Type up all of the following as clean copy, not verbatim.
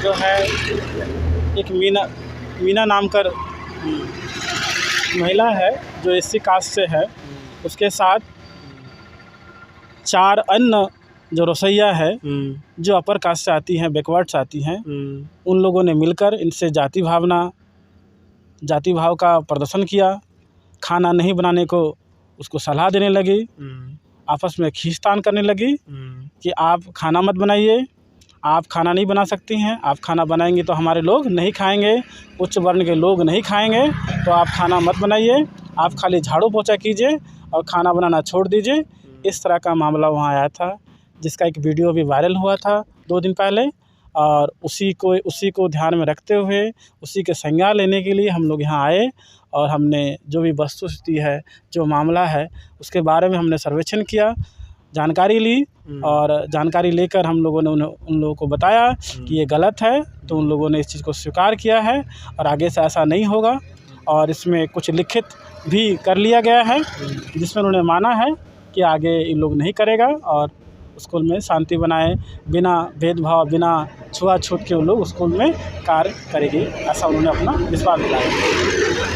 जो है एक मीना नाम कर महिला है जो एससी कास्ट से है, उसके साथ 4 अन्य जो रसोइया है जो अपर कास्ट से आती हैं, बैकवर्ड से आती हैं, उन लोगों ने मिलकर इनसे जाति भाव का प्रदर्शन किया। खाना नहीं बनाने को उसको सलाह देने लगी, आपस में खींचतान करने लगी कि आप खाना मत बनाइए, आप खाना नहीं बना सकती हैं, आप खाना बनाएंगी तो हमारे लोग नहीं खाएंगे, उच्च वर्ण के लोग नहीं खाएंगे, तो आप खाना मत बनाइए, आप खाली झाड़ू पोछा कीजिए और खाना बनाना छोड़ दीजिए। इस तरह का मामला वहाँ आया था, जिसका एक वीडियो भी वायरल हुआ था 2 दिन पहले। और उसी को ध्यान में रखते हुए, उसी के संज्ञान लेने के लिए हम लोग यहाँ आए और हमने जो भी वस्तुस्थिति है, जो मामला है, उसके बारे में हमने सर्वेक्षण किया, जानकारी ली और जानकारी लेकर हम लोगों ने उन लोगों को बताया कि ये गलत है। तो उन लोगों ने इस चीज़ को स्वीकार किया है और आगे से ऐसा नहीं होगा। और इसमें कुछ लिखित भी कर लिया गया है जिसमें उन्होंने माना है कि आगे इन लोग नहीं करेगा और स्कूल में शांति बनाए, बिना भेदभाव, बिना छुआछूत के उन लोग स्कूल में कार्य करेगी, ऐसा उन्होंने अपना विश्वास दिलाया।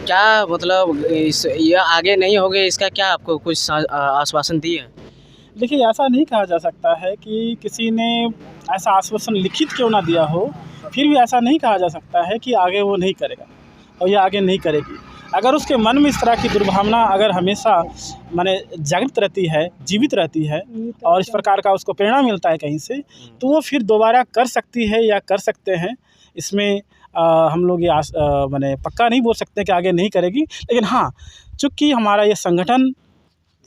क्या मतलब ये आगे नहीं होगे, इसका क्या आपको कुछ आश्वासन दिए हैं? देखिए, ऐसा नहीं कहा जा सकता है कि किसी ने ऐसा आश्वासन लिखित क्यों ना दिया हो, फिर भी ऐसा नहीं कहा जा सकता है कि आगे वो नहीं करेगा और ये आगे नहीं करेगी। अगर उसके मन में इस तरह की दुर्भावना अगर हमेशा माने जागृत रहती है, जीवित रहती है और इस प्रकार का उसको प्रेरणा मिलता है कहीं से, तो वो फिर दोबारा कर सकती है या कर सकते हैं। इसमें हम लोग ये माने पक्का नहीं बोल सकते कि आगे नहीं करेगी, लेकिन हाँ, चूँकि हमारा ये संगठन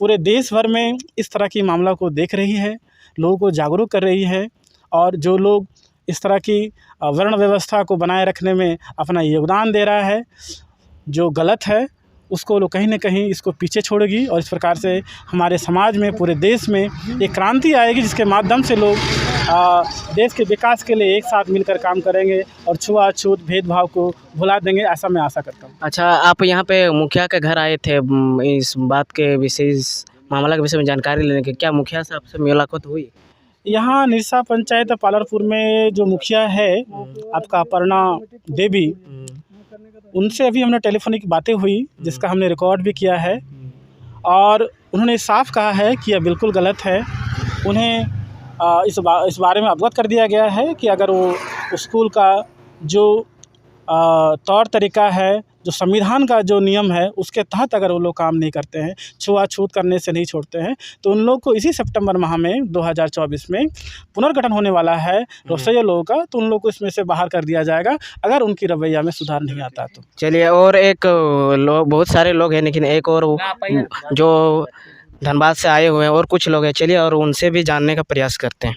पूरे देश भर में इस तरह की मामला को देख रही है, लोगों को जागरूक कर रही है और जो लोग इस तरह की वर्ण व्यवस्था को बनाए रखने में अपना योगदान दे रहा है, जो गलत है उसको लोग कहीं न कहीं इसको पीछे छोड़ेगी और इस प्रकार से हमारे समाज में, पूरे देश में एक क्रांति आएगी जिसके माध्यम से लोग देश के विकास के लिए एक साथ मिलकर काम करेंगे और छुआछूत भेदभाव को भुला देंगे, ऐसा मैं आशा करता हूँ। अच्छा, आप यहाँ पे मुखिया के घर आए थे इस बात के विशेष मामला के विषय में जानकारी लेने के, क्या मुखिया से आपसे मुलाकात हुई? यहाँ निरसा पंचायत पालरपुर में जो मुखिया है आपका अपर्णा देवी, उनसे अभी हमने टेलीफोनिक बातें हुई जिसका हमने रिकॉर्ड भी किया है और उन्होंने साफ कहा है कि यह बिल्कुल गलत है। उन्हें इस बारे में अवगत कर दिया गया है कि अगर वो स्कूल का जो तौर तरीका है, जो संविधान का जो नियम है, उसके तहत अगर वो लोग काम नहीं करते हैं, छुआछूत करने से नहीं छोड़ते हैं, तो उन लोग को इसी सितंबर माह में 2024 में पुनर्गठन होने वाला है रसोइया लोगों का, तो उन लोग को इसमें से बाहर कर दिया जाएगा अगर उनकी रवैया में सुधार नहीं आता तो। चलिए, और एक लोग, बहुत सारे लोग हैं, लेकिन एक और जो धनबाद से आए हुए हैं और कुछ लोग हैं, चलिए और उनसे भी जानने का प्रयास करते हैं।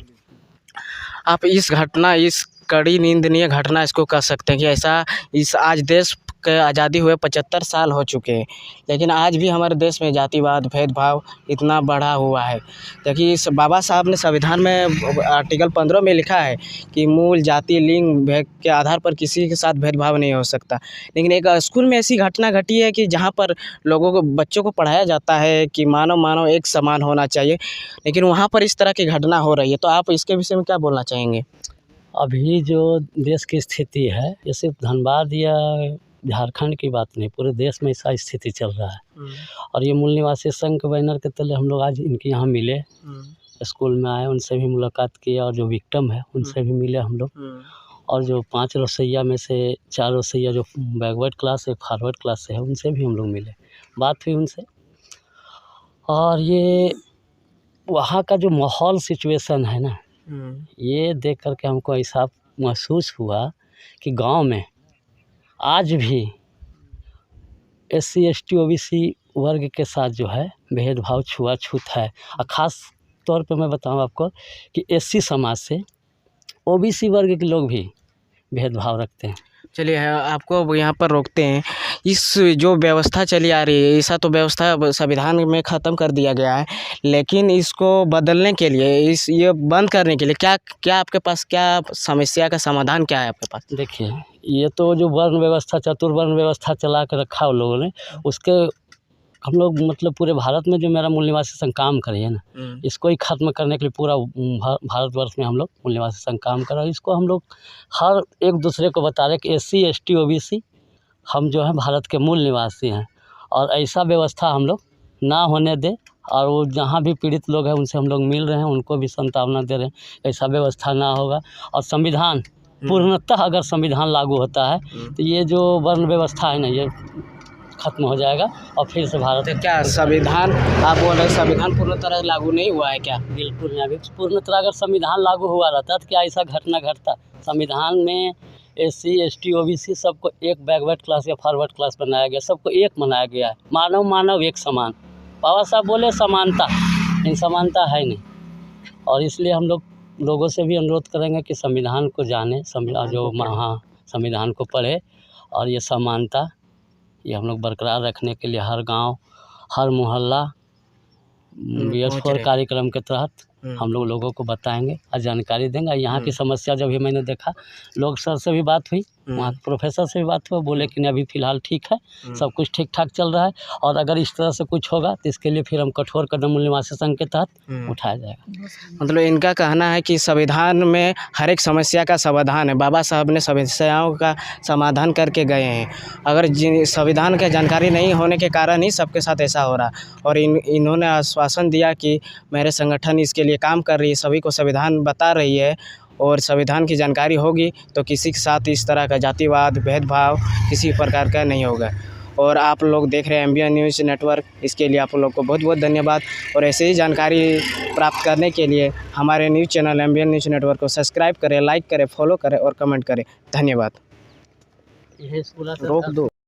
आप इस घटना, इस कड़ी निंदनीय घटना इसको कह सकते हैं कि ऐसा इस आज देश के आज़ादी हुए 75 साल हो चुके हैं, लेकिन आज भी हमारे देश में जातिवाद, भेदभाव इतना बढ़ा हुआ है। देखिए, इस बाबा साहब ने संविधान में आर्टिकल 15 में लिखा है कि मूल जाति, लिंग के आधार पर किसी के साथ भेदभाव नहीं हो सकता, लेकिन एक स्कूल में ऐसी घटना घटी है कि जहाँ पर लोगों को, बच्चों को पढ़ाया जाता है कि मानव एक समान होना चाहिए, लेकिन वहाँ पर इस तरह की घटना हो रही है। तो आप इसके विषय में क्या बोलना चाहेंगे? अभी जो देश की स्थिति है, ये सिर्फ धनबाद या झारखंड की बात नहीं, पूरे देश में ऐसा स्थिति चल रहा है। और ये मूल निवासी संघ के बैनर के तले हम लोग आज इनके यहाँ मिले, स्कूल में आए, उनसे भी मुलाकात की और जो विक्टिम है उनसे भी मिले हम लोग। और जो 5 रसोइया में से 4 रसोइया जो बैकवर्ड क्लास से, फॉरवर्ड क्लास से है, उनसे भी हम लोग मिले, बात हुई उनसे। और ये वहाँ का जो माहौल, सिचुएशन है ना, ये देख करके हमको ऐसा महसूस हुआ कि गांव में आज भी SC ST OBC वर्ग के साथ जो है भेदभाव, छुआछूत है। और ख़ास तौर पे मैं बताऊं आपको कि SC समाज से OBC वर्ग के लोग भी भेदभाव रखते हैं। चलिए, आपको यहाँ पर रोकते हैं। इस जो व्यवस्था चली आ रही है, ऐसा तो व्यवस्था संविधान में ख़त्म कर दिया गया है, लेकिन इसको बदलने के लिए, ये बंद करने के लिए क्या आपके पास, क्या समस्या का समाधान क्या है आपके पास? देखिए, ये तो जो वर्ण व्यवस्था, चतुर्वर्ण व्यवस्था चला कर रखा उन लोगों ने, उसके हम लोग मतलब पूरे भारत में जो मेरा मूल निवासी संघ काम करे है ना, इसको ही ख़त्म करने के लिए पूरा भारतवर्ष में हम लोग मूल निवासी संघ काम कर रहे हैं। इसको हम लोग हर एक दूसरे को बता रहे कि SC ST OBC हम जो है भारत के मूल निवासी हैं, और ऐसा व्यवस्था हम लोग ना होने दें। और वो जहाँ भी पीड़ित लोग हैं उनसे हम लोग मिल रहे हैं, उनको भी सांत्वना दे रहे हैं, ऐसा व्यवस्था ना होगा। और संविधान पूर्णतः अगर संविधान लागू होता है तो ये जो वर्ण व्यवस्था है ना, ये खत्म हो जाएगा और फिर से भारत। तो क्या संविधान, आप बोल रहे संविधान पूर्ण तरह लागू नहीं हुआ है क्या? बिल्कुल नहीं। अभी पूर्ण तरह अगर संविधान लागू हुआ रहता तो क्या ऐसा घटना घटता? संविधान में SC ST OBC सबको एक बैकवर्ड क्लास या फॉरवर्ड क्लास बनाया गया, सबको एक बनाया गया है। मानव मानव एक समान। बाबा साहब बोले समानता, इन समानता है नहीं। और इसलिए हम लोगों से भी अनुरोध करेंगे कि संविधान को जाने, संविधान को पढ़े, और ये समानता ये हम लोग बरकरार रखने के लिए हर गांव, हर मोहल्ला BS4 कार्यक्रम के तहत हम लोगों को बताएंगे और जानकारी देंगे। यहाँ की समस्या जब भी मैंने देखा, लोग सर से भी बात हुई, वहाँ प्रोफेसर से भी बात हुआ, बोले कि नहीं अभी फ़िलहाल ठीक है, सब कुछ ठीक ठाक चल रहा है, और अगर इस तरह से कुछ होगा तो इसके लिए फिर हम कठोर कदम मूल निवासी संघ के तहत उठाया जाएगा। मतलब इनका कहना है कि संविधान में हर एक समस्या का समाधान है। बाबा साहब ने समस्याओं का समाधान करके गए हैं। अगर संविधान की जानकारी नहीं होने के कारण ही सबके साथ ऐसा हो रहा। और इन्होंने आश्वासन दिया कि मेरे संगठन इसके लिए काम कर रही है, सभी को संविधान बता रही है, और संविधान की जानकारी होगी तो किसी के साथ इस तरह का जातिवाद, भेदभाव किसी प्रकार का नहीं होगा। और आप लोग देख रहे हैं एम्बियन न्यूज़ नेटवर्क, इसके लिए आप लोग को बहुत बहुत धन्यवाद। और ऐसे ही जानकारी प्राप्त करने के लिए हमारे न्यूज़ चैनल एम्बियन न्यूज़ नेटवर्क को सब्सक्राइब करें, लाइक करें, फॉलो करें और कमेंट करें। धन्यवाद। यही पूरा रोक दो।